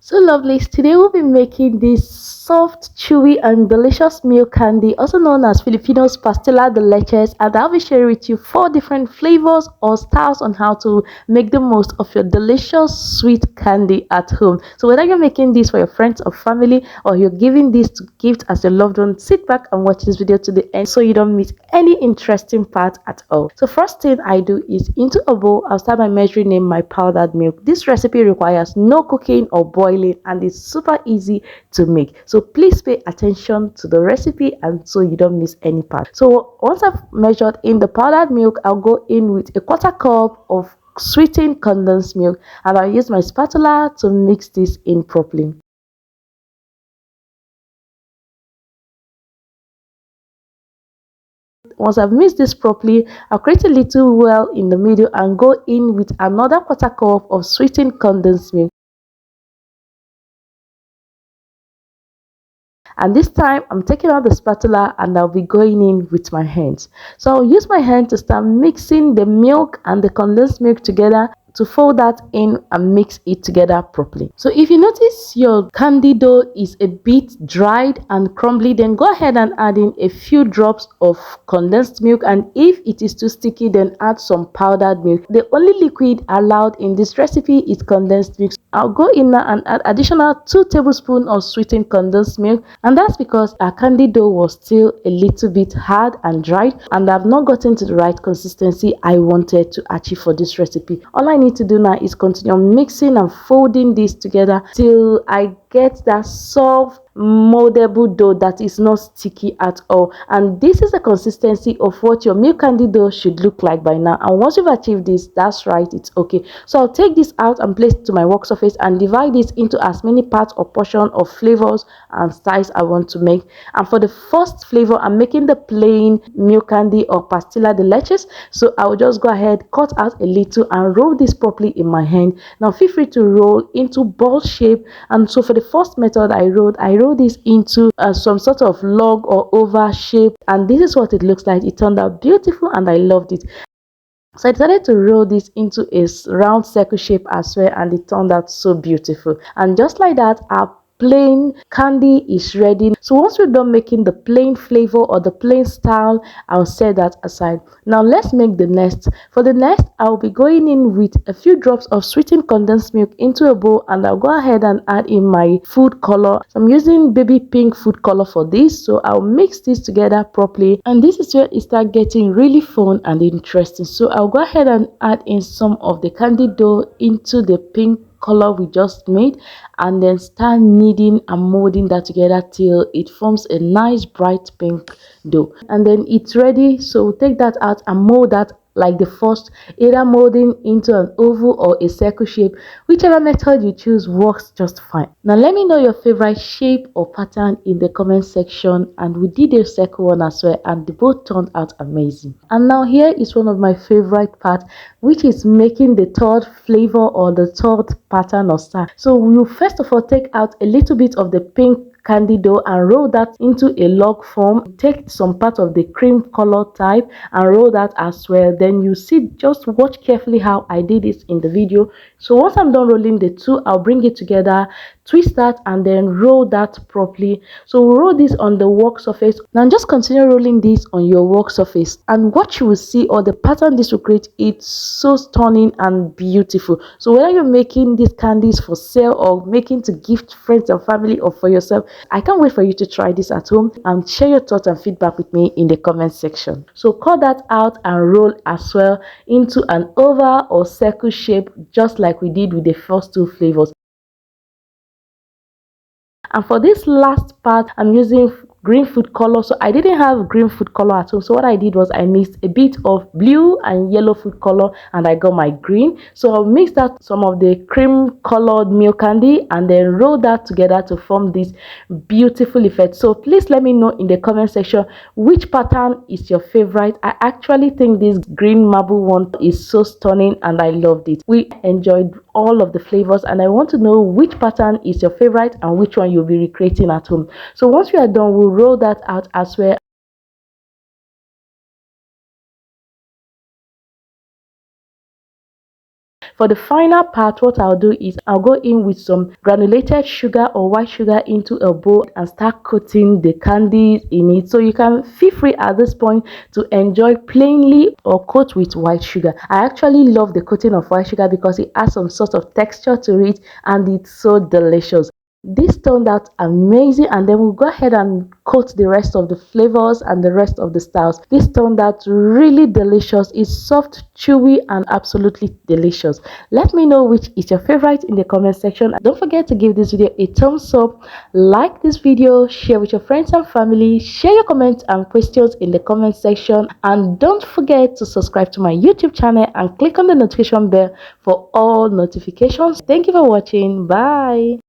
So lovelies, today we'll be making this soft, chewy and delicious milk candy, also known as Filipinos Pastilla de leches, and I'll be sharing with you 4 different flavors or styles on how to make the most of your delicious sweet candy at home. So whether you're making this for your friends or family, or you're giving this to gift as your loved one, sit back and watch this video to the end so you don't miss any interesting part at all. So first thing I do is, into a bowl I'll start by measuring in my powdered milk. This recipe requires no cooking or boiling and it's super easy to make, so please pay attention to the recipe and so you don't miss any part. So once I've measured in the powdered milk, I'll go in with a 1/4 cup of sweetened condensed milk and I'll use my spatula to mix this in properly. Once I've mixed this properly, I'll create a little well in the middle and go in with another 1/4 cup of sweetened condensed milk. And this time I'm taking out the spatula and I'll be going in with my hands. So I'll use my hand to start mixing the milk and the condensed milk together, to fold that in and mix it together properly. So if you notice your candy dough is a bit dried and crumbly, then go ahead and add in a few drops of condensed milk, and if it is too sticky, then add some powdered milk. The only liquid allowed in this recipe is condensed milk. I'll go in now and add additional 2 tablespoons of sweetened condensed milk, and that's because our candy dough was still a little bit hard and dry and I've not gotten to the right consistency I wanted to achieve for this recipe. All I need to do now is continue mixing and folding this together till I get that soft moldable dough that is not sticky at all. And this is the consistency of what your milk candy dough should look like by now. And once you've achieved this, that's right, it's okay. So I'll take this out and place it to my work surface and divide this into as many parts or portion of flavors and styles I want to make. And for the first flavor, I'm making the plain milk candy or pastilla de leches. So I'll just go ahead, cut out a little and roll this properly in my hand. Now feel free to roll into ball shape. And so for the first method I rolled this into some sort of log or oval shape, and this is what it looks like. It turned out beautiful and I loved it. So I decided to roll this into a round circle shape as well, and it turned out so beautiful. And just like that, our plain candy is ready. So once we're done making the plain flavor or the plain style, I'll set that aside. Now let's make the nest. For the nest, I'll be going in with a few drops of sweetened condensed milk into a bowl, and I'll go ahead and add in my food color. So I'm using baby pink food color for this, so I'll mix this together properly, and this is where it starts getting really fun and interesting. So I'll go ahead and add in some of the candy dough into the pink color we just made, and then start kneading and molding that together till it forms a nice bright pink dough, and then it's ready. So take that out and mold that like the first, either molding into an oval or a circle shape. Whichever method you choose works just fine. Now let me know your favorite shape or pattern in the comment section, and we did a circle one as well and they both turned out amazing. And now here is one of my favorite parts, which is making the third flavor or the third pattern or style. So we'll first of all take out a little bit of the pink candy dough and roll that into a log form. Take some part of the cream color type and roll that as well. Then you see, just watch carefully how I did this in the video. So once I'm done rolling the two, I'll bring it together, twist that, and then roll that properly. So we'll roll this on the work surface. Now just continue rolling this on your work surface, and what you will see, or the pattern this will create, it's so stunning and beautiful. So whether you're making these candies for sale or making to gift friends and family or for yourself, I can't wait for you to try this at home and share your thoughts and feedback with me in the comment section. So cut that out and roll as well into an oval or circle shape, just like we did with the first two flavors. And for this last part, I'm using green food color. So I didn't have green food color at home, so what I did was I mixed a bit of blue and yellow food color and I got my green. So I'll mix that some of the cream colored milk candy and then roll that together to form this beautiful effect. So please let me know in the comment section which pattern is your favorite. I actually think this green marble one is so stunning and I loved it. We enjoyed all of the flavors and I want to know which pattern is your favorite and which one you'll be recreating at home. So once we are done, we'll roll that out as well. For the final part, what I'll do is I'll go in with some granulated sugar or white sugar into a bowl and start coating the candies in it. So you can feel free at this point to enjoy plainly or coat with white sugar. I actually love the coating of white sugar because it adds some sort of texture to it and it's so delicious. This turned out amazing, and then we'll go ahead and coat the rest of the flavors and the rest of the styles. This turned out really delicious. It's soft, chewy, and absolutely delicious. Let me know which is your favorite in the comment section. Don't forget to give this video a thumbs up, like this video, share with your friends and family, share your comments and questions in the comment section, and don't forget to subscribe to my YouTube channel and click on the notification bell for all notifications. Thank you for watching. Bye.